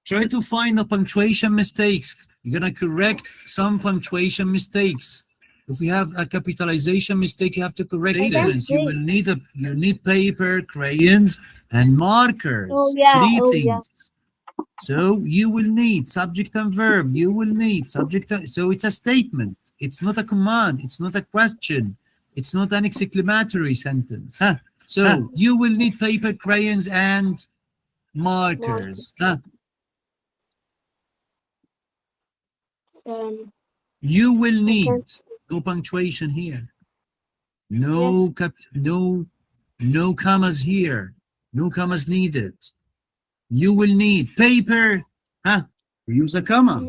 Try to find the punctuation mistakes. You're gonna correct some punctuation mistakes. If we have a capitalization mistake, you have to correct it. You need paper, crayons, and markers. Three things. So you will need subject and verb. You will need subject. So it's a statement. It's not a command. It's not a question. It's not an exclamatory sentence. So you will need paper, crayons, and markers. You will need no punctuation here. No no commas here. No commas needed. You will need paper. We use a comma.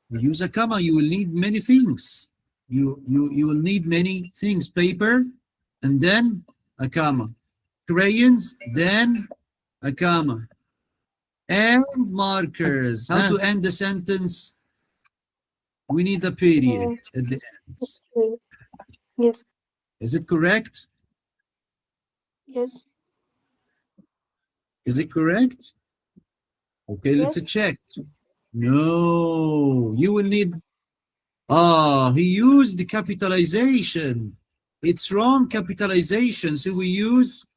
We use a comma. You will need many things. You will need many things. Paper, and then a comma. Crayons, then a comma. And markers. How to end the sentence? We need a period at the end. Yes. Is it correct? Yes. Is it correct? Okay, let's check. No, you will need. He used the capitalization. It's wrong capitalization. So we use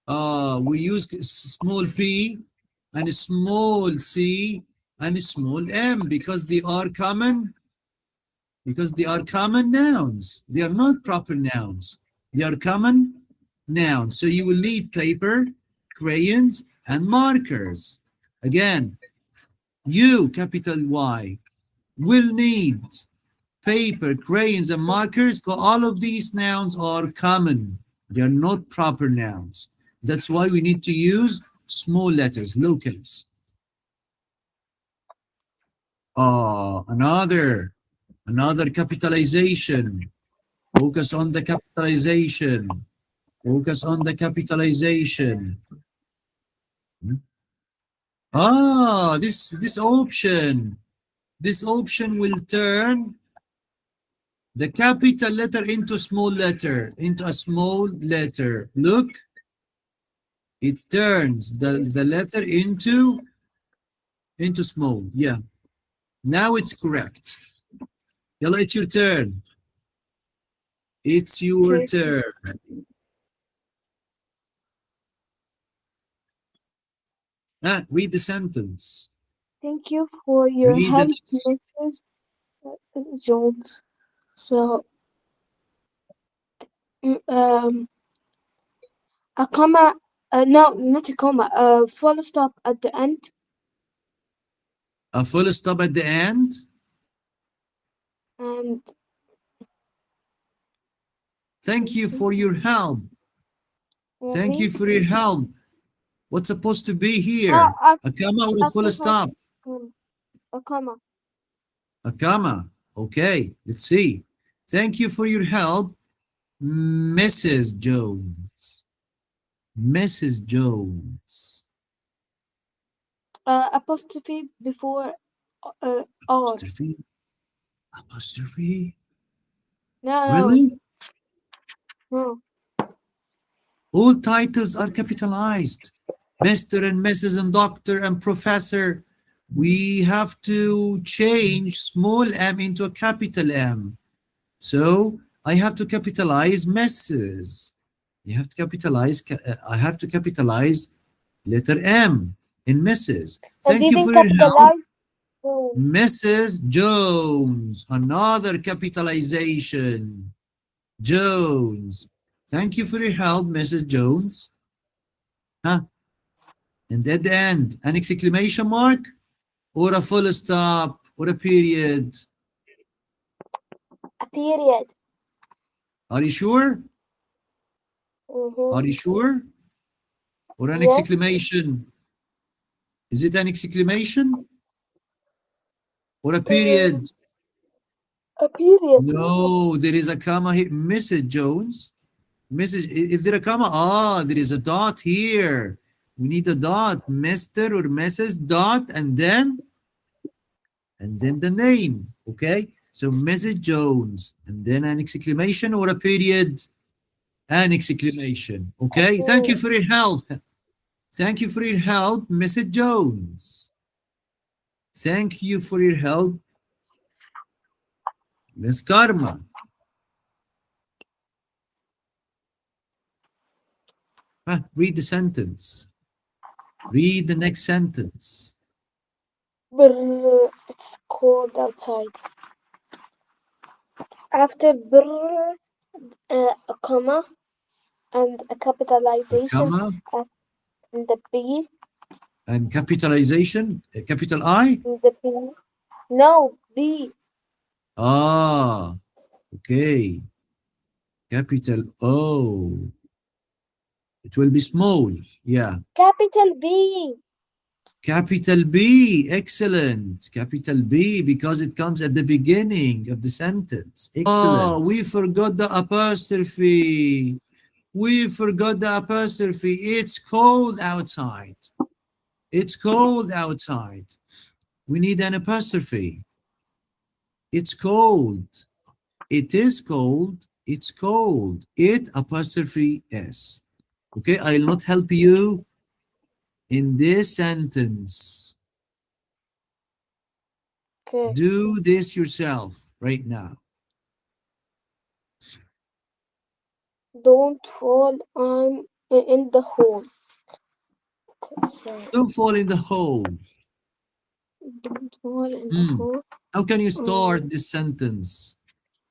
small p and a small c and a small m because they are common. Because they are common nouns. They are not proper nouns. They are common nouns. So you will need paper, crayons, and markers. Again, you, capital Y, will need paper, crayons, and markers because all of these nouns are common. They are not proper nouns. That's why we need to use small letters, lowercase. Another capitalization. Focus on the capitalization. Focus on the capitalization. This option. This option will turn the capital letter into small letter, into a small letter. Look, it turns the letter into small. Yeah. Now it's correct. Yalla, it's your turn. It's your turn. Read the sentence. Thank you for your help, Mrs. Jones. So, a comma, no, not a comma, a full stop at the end. A full stop at the end. And thank you for your help. Thank you for your help. What's supposed to be here? A comma or a full stop? A comma. A comma. Okay, let's see. Thank you for your help, Mrs. Jones. Mrs. Jones. Apostrophe before R. Apostrophe? Apostrophe? No. Really? No. All titles are capitalized. Mr. and Mrs. and Doctor and Professor. We have to change small m into a capital M. So I have to capitalize Mrs. You have to capitalize, I have to capitalize letter M in Mrs. Thank you for your help. Mrs. Jones, another capitalization. Jones. Thank you for your help, Mrs. Jones. And at the end, an exclamation mark or a full stop or a period? A period. Are you sure? Are you sure? Or an exclamation? Is it an exclamation? Or a period? A period. No, there is a comma here. Mrs. Jones. Is there a comma? There is a dot here. We need a dot. Mr. or Mrs. dot and then the name. Okay? So Mrs. Jones and then an exclamation or a period? An exclamation. Okay? Thank you for your help. Thank you for your help, Mrs. Jones. Thank you for your help, Miss Karma. Read the sentence. Read the next sentence. It's cold outside. After a comma and a A capitalization comma in the B, and capitalization, capital I. in the B. No, B. Ah, okay. Capital O. It will be small. Yeah. Capital B. Capital B. Excellent. Capital B because it comes at the beginning of the sentence. Excellent. Oh, we forgot the apostrophe. We forgot the apostrophe. It's cold outside. It's cold outside. We need an apostrophe. It's cold. It is cold. It's cold. It apostrophe S. Okay, I'll not help you in this sentence. Okay. Do this yourself right now. Don't fall. I'm in the hole. Okay, so Don't fall in the hole. don't fall in the hole. How can you start this sentence?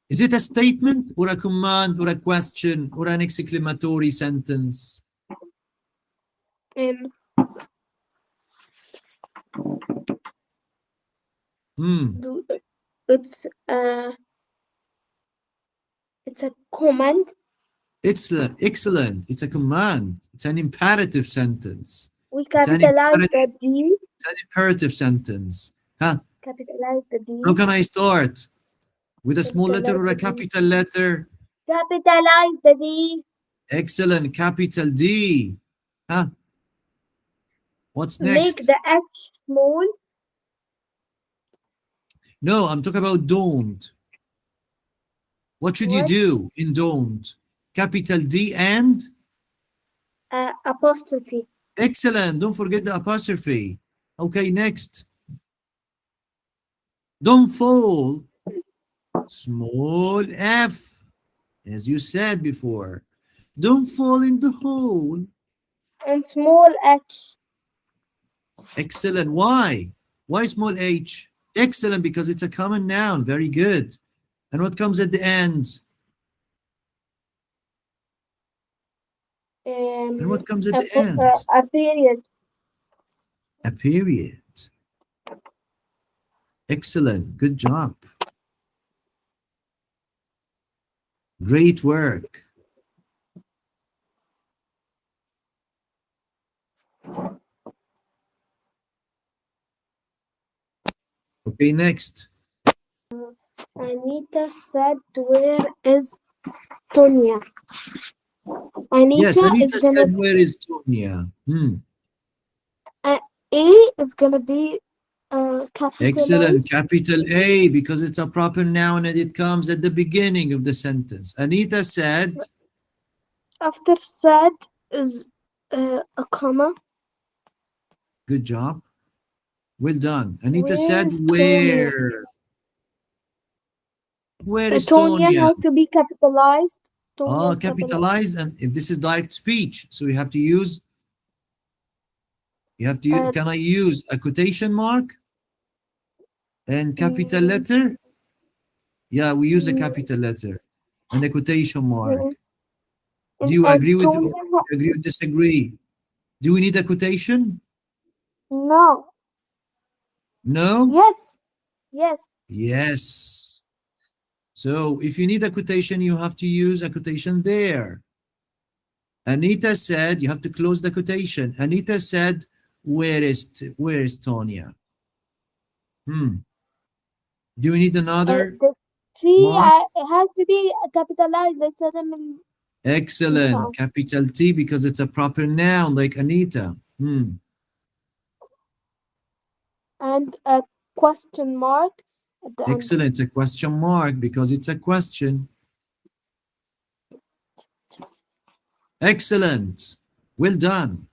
Is it a statement or a command or a question or an exclamatory sentence? And do, it's a command. Excellent. It's a command. It's an imperative sentence. We It's an capitalize imperative, the D. it's an imperative sentence. Huh? Capitalize the How D. can I start? With a small letter or a Capitalize the D. capital letter? Capitalize the D. Excellent. Capital D. Huh? What's Make next? the H small. No, I'm talking about don't. What should you What? do in don't? Capital D and? Apostrophe. Excellent. Don't forget the apostrophe. Okay, next. Don't fall. Small f, as you said before. Don't fall in the hole. And small H. Excellent. Why? Why small h? Excellent, because it's a common noun. Very good. And what comes at the end? And what comes at the end? A period. A period. Excellent. Good job. Great work. Okay, next. Anita said, "Where is Tonya?" Anita Yes, Anita is gonna said, where is Tonya? A is gonna be Excellent. capitalized. Capital A, because it's a proper noun and it comes at the beginning of the sentence. Anita said, After said is a comma. good job. Well done. Anita said, Where's Tonya? where? Where is Tonya Tonya? has to be capitalized. Tonya Ah, is capitalized. capitalize, and if this is direct speech, so you have to use, can I use a quotation mark and capital mm, letter? Yeah, we use a mm, capital letter and a quotation mark. Do and you agree with or Tonya, agree or disagree? Do we need a quotation? no. No? Yes. Yes. Yes. So if you need a quotation, you have to use a quotation there. Anita said, you have to close the quotation. Anita said, where is Tonya? Do we need another The T mark? has to be capitalized. I said them Excellent. Capital T because it's a proper noun like Anita. and a question mark at the end. Excellent. It's a question mark because it's a question. Excellent. Well done.